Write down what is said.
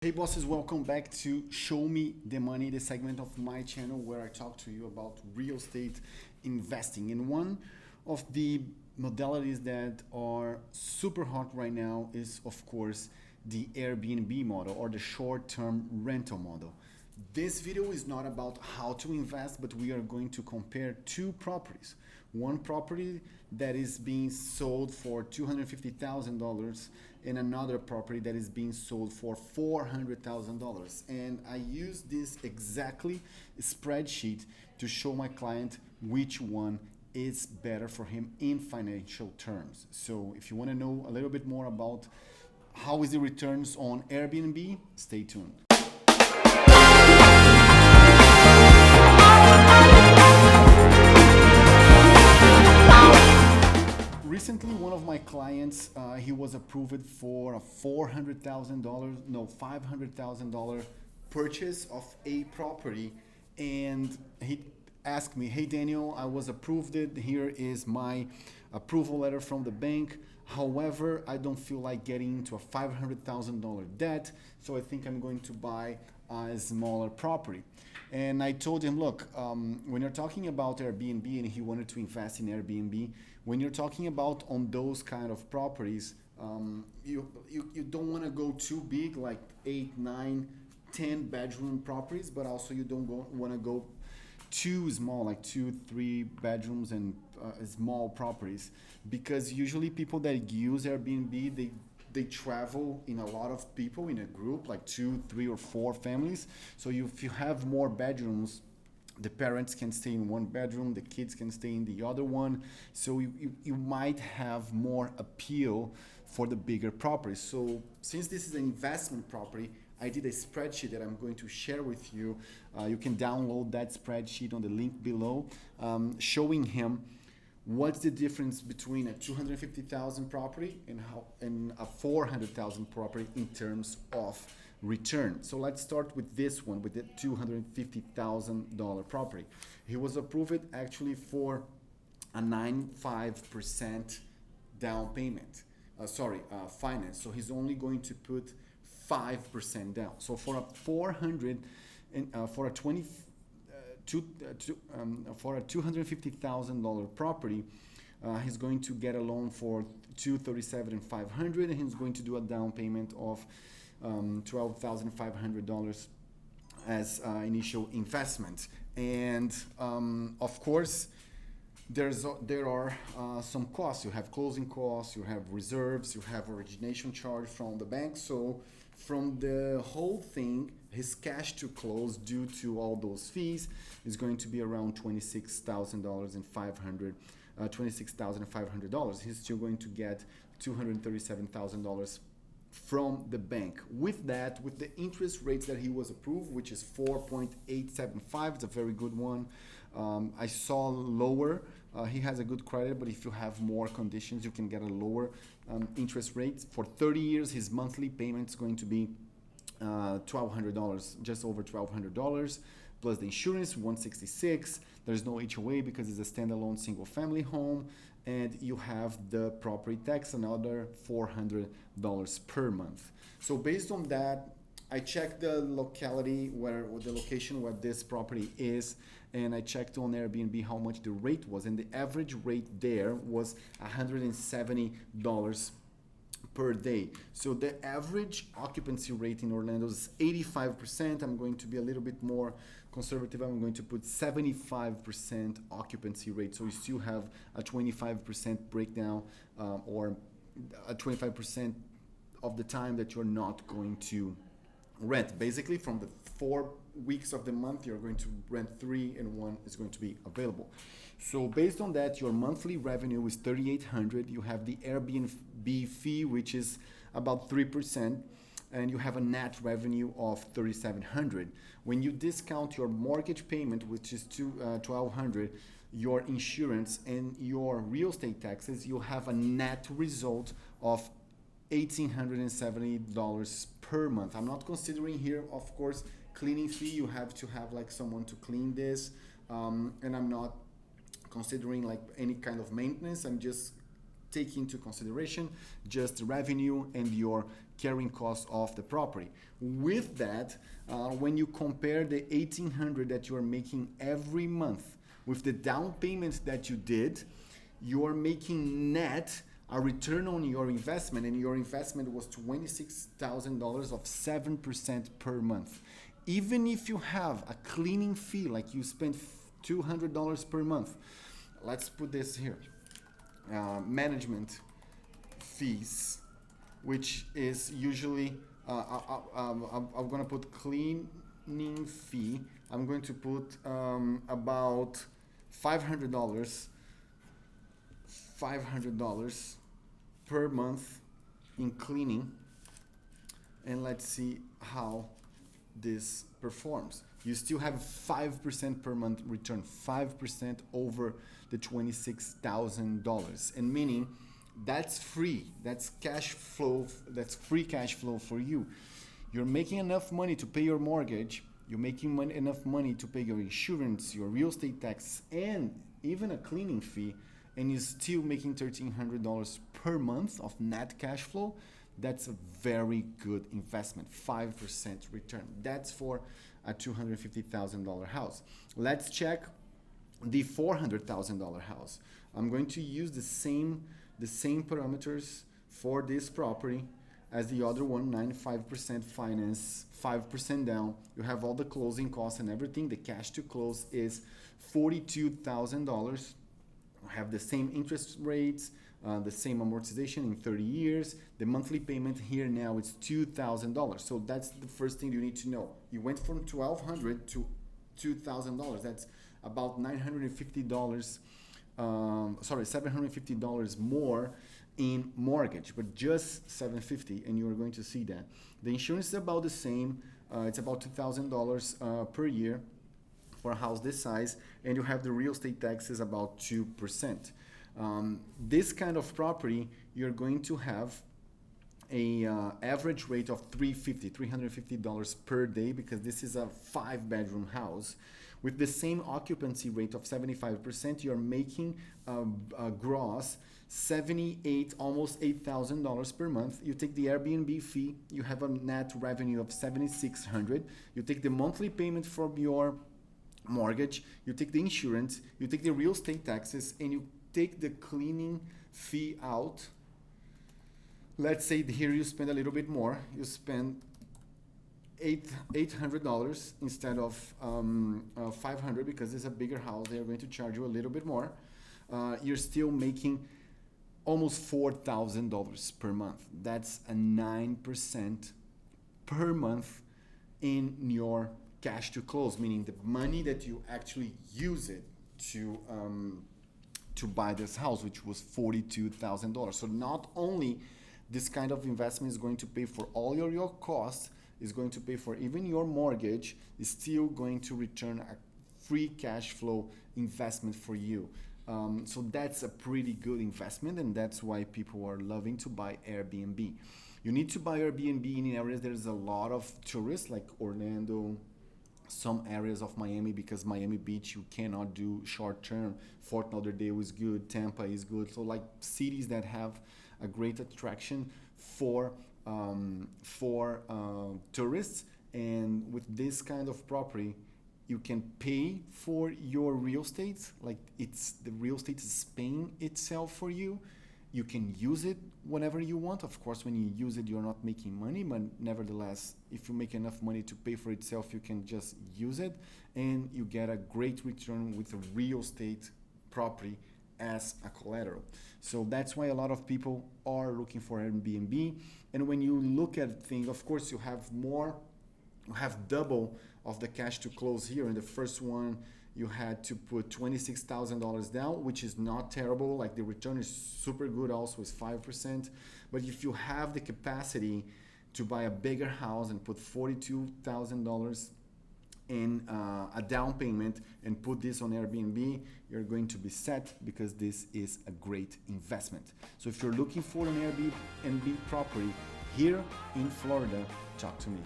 Hey bosses, welcome back to Show Me the Money, the segment of my channel where I talk to you about real estate investing. And one of the modalities that are super hot right now is, of course, the Airbnb model or the short-term rental model. This video is not about how to invest, but we are going to compare two properties. One property that is being sold for $250,000 and another property that is being sold for $400,000. And I use this exactly spreadsheet to show my client which one is better for him in financial terms. So if you want to know a little bit more about how is the returns on Airbnb, stay tuned. Recently, one of my clients, he was approved for a $500,000 purchase of a property, and he asked me, "Hey Daniel, I was approved. Here is my approval letter from the bank. However, I don't feel like getting into a $500,000 debt, so I think I'm going to buy a smaller property." And I told him, look, when you're talking about Airbnb, and he wanted to invest in Airbnb, when you're talking about on those kind of properties, you don't want to go too big, like 8, 9, 10 bedroom properties, but also you don't want to go too small, like 2, 3 bedrooms and small properties, because usually people that use Airbnb, they travel in a lot of people in a group, like 2, 3, or 4 families. So if you have more bedrooms, the parents can stay in one bedroom, the kids can stay in the other one. So you might have more appeal for the bigger properties. So since this is an investment property, I did a spreadsheet that I'm going to share with you. You can download that spreadsheet on the link below, showing him what's the difference between a $250,000 property and a $400,000 property in terms of return. So let's start with this one, with the $250,000 property. He was approved actually for a 9.5% down payment. Finance. So he's only going to put 5% down. So for a $250,000 property, he's going to get a loan for $237,500, and he's going to do a down payment of $12,500 as initial investment. And of course, there are some costs. You have closing costs, you have reserves, you have origination charge from the bank. So from the whole thing, his cash to close due to all those fees is going to be around $26,500. He's still going to get $237,000 from the bank. With that, with the interest rates that he was approved, which is 4.875, it's a very good one. I saw lower. He has a good credit, but if you have more conditions, you can get a lower interest rate. For 30 years, his monthly payment is going to be $1,200, just over $1,200, plus the insurance, $166. There's no HOA because it's a standalone single-family home, and you have the property tax, another $400 per month. So based on that, I checked the location where this property is, and I checked on Airbnb how much the rate was, and the average rate there was $170 per day. So the average occupancy rate in Orlando is 85%. I'm going to be a little bit more conservative. I'm going to put 75% occupancy rate. So you still have a 25% breakdown, or a 25% of the time that you're not going to rent. Basically, from the 4 weeks of the month, you're going to rent 3 and 1 is going to be available. So based on that, your monthly revenue is $3,800. You have the Airbnb fee, which is about 3%, and you have a net revenue of $3,700. When you discount your mortgage payment, which is $1,200, your insurance and your real estate taxes, you have a net result of $1,870 per month. I'm not considering here, of course, cleaning fee. You have to have like someone to clean this, and I'm not considering like any kind of maintenance. I'm just take into consideration just the revenue and your carrying cost of the property. With that, when you compare the $1,800 that you are making every month with the down payment that you did, you are making net a return on your investment, and your investment was $26,000 of 7% per month. Even if you have a cleaning fee, like you spend $200 per month, let's put this here, management fees, which is usually, I'm gonna put cleaning fee, I'm going to put about $500 per month in cleaning, and let's see how this performs. You still have 5% per month return, 5% over the $26,000, and meaning that's free, that's cash flow, that's free cash flow for you. You're making enough money to pay your mortgage, you're making enough money to pay your insurance, your real estate tax, and even a cleaning fee, and you're still making $1,300 per month of net cash flow. That's a very good investment, 5% return. That's for a $250,000 house. Let's check the $400,000 house. I'm going to use the same parameters for this property as the other one, 95% finance, 5% down. You have all the closing costs and everything. The cash to close is $42,000. Have the same interest rates, the same amortization in 30 years. The monthly payment here now is $2,000. So that's the first thing you need to know. You went from $1,200 to $2,000. That's about $950. $750 more in mortgage, but just $750, and you're going to see that. The insurance is about the same. It's about $2,000 per year for a house this size, and you have the real estate taxes about 2%. This kind of property, you're going to have a average rate of $350 per day, because this is a 5-bedroom house. With the same occupancy rate of 75%, you're making a gross $78, almost $8,000 per month. You take the Airbnb fee, you have a net revenue of $7,600. You take the monthly payment from your mortgage, you take the insurance, you take the real estate taxes, and you take the cleaning fee out. Let's say here you spend a little bit more. You spend $800 instead of $500, because it's a bigger house. They are going to charge you a little bit more. You're still making almost $4,000 per month. That's a 9% per month in your cash to close, meaning the money that you actually use it to buy this house, which was $42,000. So not only this kind of investment is going to pay for all your costs, is going to pay for even your mortgage, is still going to return a free cash flow investment for you. So that's a pretty good investment, and that's why people are loving to buy Airbnb. You need to buy Airbnb in areas there's a lot of tourists, like Orlando, some areas of Miami, because Miami Beach you cannot do short term. Fort Lauderdale is good, Tampa is good. So like cities that have a great attraction for tourists, and with this kind of property you can pay for your real estate, like the real estate is paying itself for you. You can use it whenever you want. Of course, when you use it, you're not making money, but nevertheless, if you make enough money to pay for itself, you can just use it, and you get a great return with a real estate property as a collateral. So that's why a lot of people are looking for Airbnb. And when you look at things, of course, you have double of the cash to close here. In the first one, you had to put $26,000 down, which is not terrible. Like the return is super good, also is 5%. But if you have the capacity to buy a bigger house and put $42,000 in a down payment and put this on Airbnb, you're going to be set, because this is a great investment. So if you're looking for an Airbnb property here in Florida, talk to me.